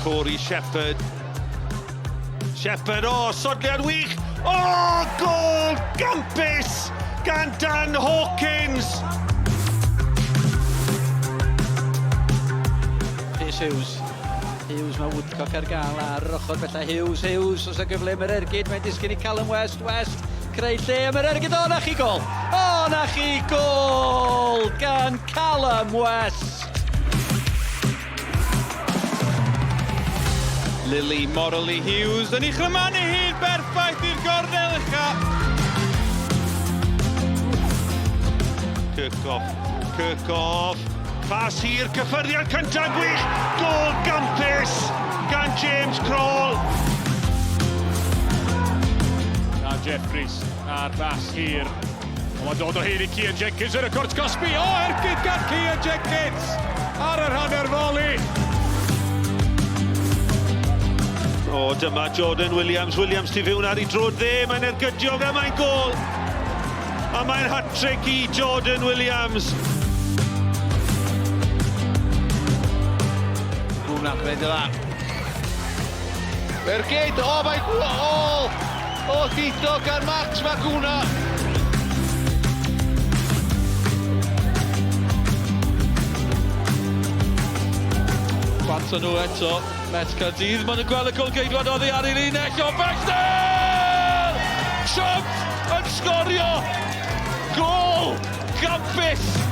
Shepherd. Shepherd, oh, sodliad wych! Oh, gol gampus gan Dan Hawkins! Hughes. Hughes mae Woodcock ar gael ar yr ochr bella. Hughes os y gyfle mae'r ergyd, mae'n disgyn i Callum West, creu lle am yr ergyd, o na chi gol! O na chi gol gan Callum West! Lily Moralee-Hughes yn ei chrymanu hyd berffaith i'r gornel ucha. Kirkhoff, pas hir, cyffyriad cyntaf gwych, gol gampus gan James Crole. A Jeffries a'r bas hir. Ond mae'n dod o hyd i Kian Jenkins yn y cwrt gosbi. O, ergyd gan Kian Jenkins ar yr hanner foli. O, dyma Jordan Williams tu fewn ar ei drod dde, mae'n ergydio fe, mae'n gol. A mae'n hat-trick i Jordan Williams. McGoona, gwneud y dda. Ergyd, o, mae'n gol! O, dito gan McGoona. Banto nhw eto, Met Caerdydd, maen nhw'n gweld y golgeidwad oddi ar ei linell o Rhestr! Chubb yn sgorio! Gol! Gampus!